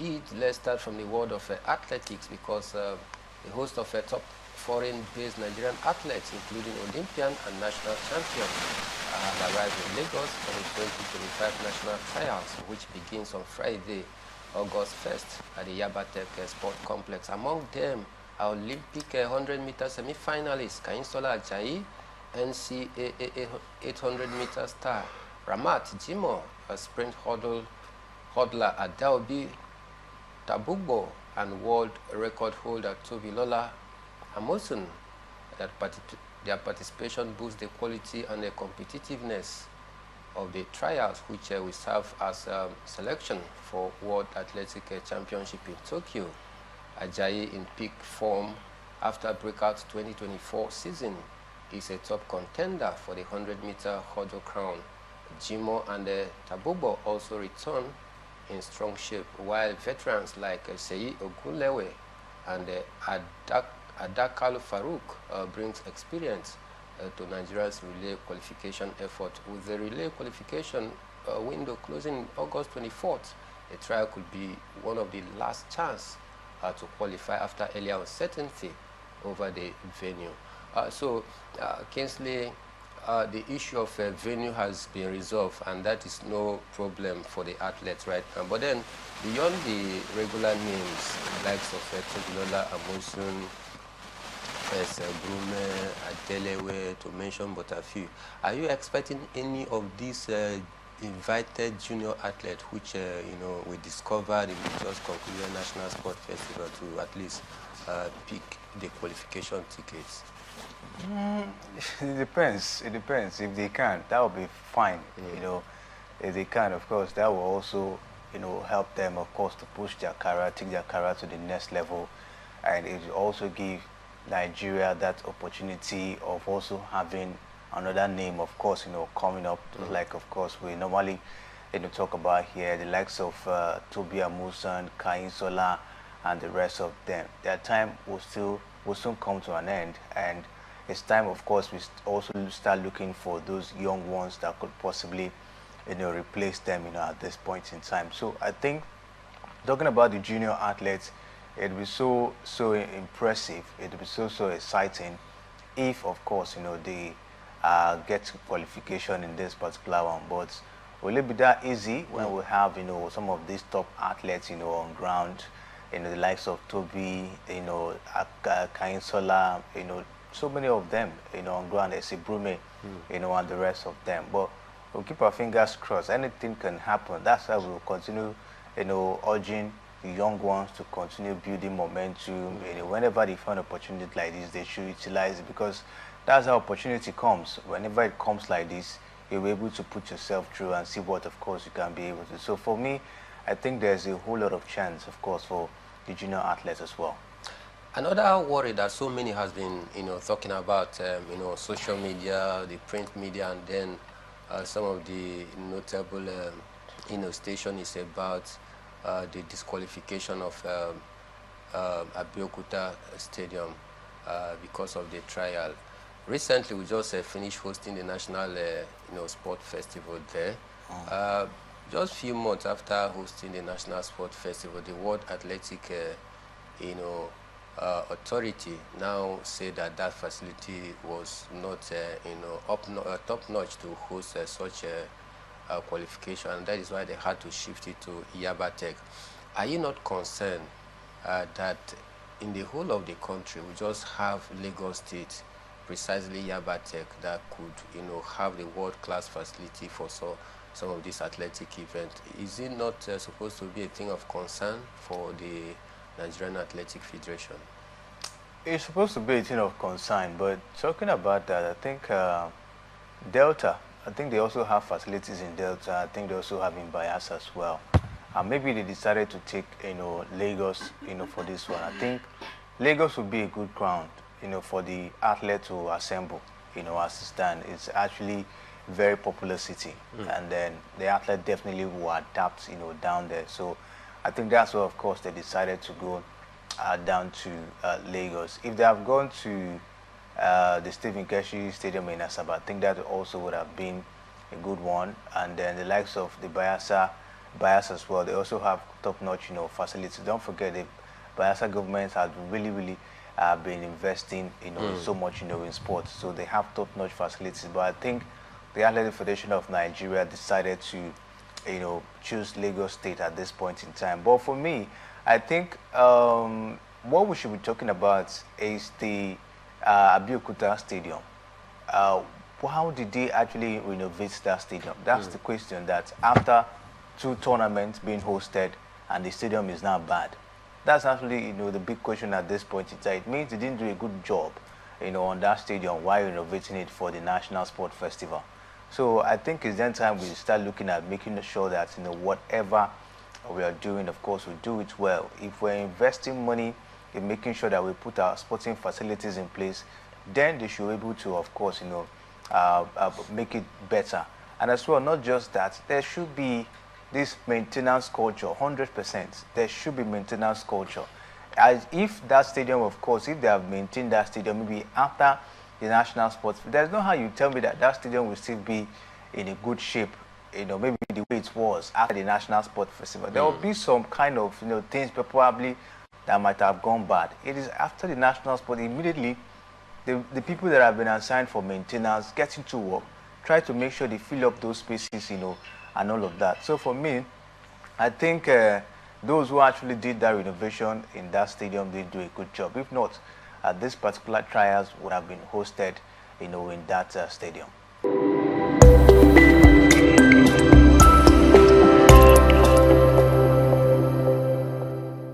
indeed, let's start from the world of athletics, because the host of top foreign-based Nigerian athletes, including Olympian and national champions, have arrived in Lagos for the 2025 national trials, which begins on Friday, August 1st at the Yabatech Sport Complex. Among them are Olympic 100-meter semi-finalist Kayinsola Ajayi, NCAA 800-meter star Ramat Jimoh, a sprint hurdler Adaobi Tabugbo, and world record holder Tobilola Amusan. Their participation boosts the quality and the competitiveness of the trials, which will serve as selection for World Athletic Championship in Tokyo. Ajayi, in peak form after breakout 2024 season, is a top contender for the 100-meter hurdle crown. Jimoh and Tabubo also return in strong shape, while veterans like Seyi Ogunlewe and Adakalu Farouk brings experience to Nigeria's relay qualification effort. With the relay qualification window closing August 24th, the trial could be one of the last chance to qualify after earlier uncertainty over the venue. Kingsley, the issue of venue has been resolved, and that is no problem for the athletes right now. But then, beyond the regular names, likes of Tobilola Amusan, Brume, Adelewe, to mention but a few, are you expecting any of these invited junior athletes, which we discovered in the just concluded National Sport Festival, to at least pick the qualification tickets? It depends. It depends. If they can, that will be fine. If they can, of course, that will also, help them, of course, to push their career, take their career to the next level, and it will also give Nigeria that opportunity of also having another name, of course, coming up. Like, of course, we normally, talk about here the likes of Tobi Amusan, Kayinsola, and the rest of them. Their time will soon come to an end, and it's time, of course, we also start looking for those young ones that could possibly, replace them, at this point in time. So I think, talking about the junior athletes, it will be so impressive. It will be so exciting if, of course, they get qualification in this particular one. But will it be that easy when we have, some of these top athletes, on ground, the likes of Tobi, Kayinsola, so many of them, on ground, Brume, and the rest of them. But we'll keep our fingers crossed. Anything can happen. That's why we'll continue, urging the young ones to continue building momentum. Whenever they find opportunity like this, they should utilize it, because that's how opportunity comes. Whenever it comes like this, you're able to put yourself through and see what, of course, you can be able to. So for me, I think there's a whole lot of chance, of course, for the junior athletes as well. Another worry that so many has been, talking about, social media, the print media, and then some of the notable, station is about the disqualification of Abeokuta Stadium because of the trial. Recently, we just finished hosting the National, Sport Festival there. Just a few months after hosting the National Sport Festival, the World Athletic, Authority now say that that facility was not, top-notch to host such a qualification, and that is why they had to shift it to Yabatech. Are you not concerned that in the whole of the country we just have Lagos State, precisely Yabatech, that could, have the world-class facility for some of these athletic events? Is it not supposed to be a thing of concern for the Nigerian Athletic Federation? It's supposed to be a thing of concern, but talking about that, I think Delta, I think they also have facilities in Delta. I think they also have in Bayelsa as well. Maybe they decided to take, Lagos, for this one. I think Lagos would be a good ground, for the athlete to assemble, as it stands. It's actually a very popular city, and then the athlete definitely will adapt, down there. So I think that's why, of course, they decided to go down to Lagos. If they have gone to the Stephen Keshi Stadium in Asaba, I think that also would have been a good one. And then the likes of the Bayelsa Bayelsa as well. They also have top-notch, facilities. Don't forget the Bayelsa government has really been investing, so much, in sports. So they have top-notch facilities. But I think the Athletic Federation of Nigeria decided to, choose Lagos State at this point in time. But for me, I think what we should be talking about is the Abeokuta Stadium. How did they actually renovate that stadium? That's the question. That after 2 tournaments being hosted and the stadium is now bad, that's actually the big question at this point in time. It means they didn't do a good job on that stadium while renovating it for the National Sport Festival. So I think it's then time we start looking at making sure that whatever we are doing, of course, we do it well. If we're investing money in making sure that we put our sporting facilities in place, then they should be able to, of course, make it better. And as well, not just that, there should be this maintenance culture, 100%. There should be maintenance culture. As if that stadium, of course, if they have maintained that stadium, maybe after the national sports, there's no how you tell me that that stadium will still be in a good shape, maybe the way it was after the National Sport Festival. There will be some kind of, things probably that might have gone bad. It is after the national sport, immediately, the people that have been assigned for maintenance get into work, try to make sure they fill up those spaces, and all of that. So for me, I think those who actually did that renovation in that stadium did do a good job. If not, this particular trials would have been hosted, in that stadium.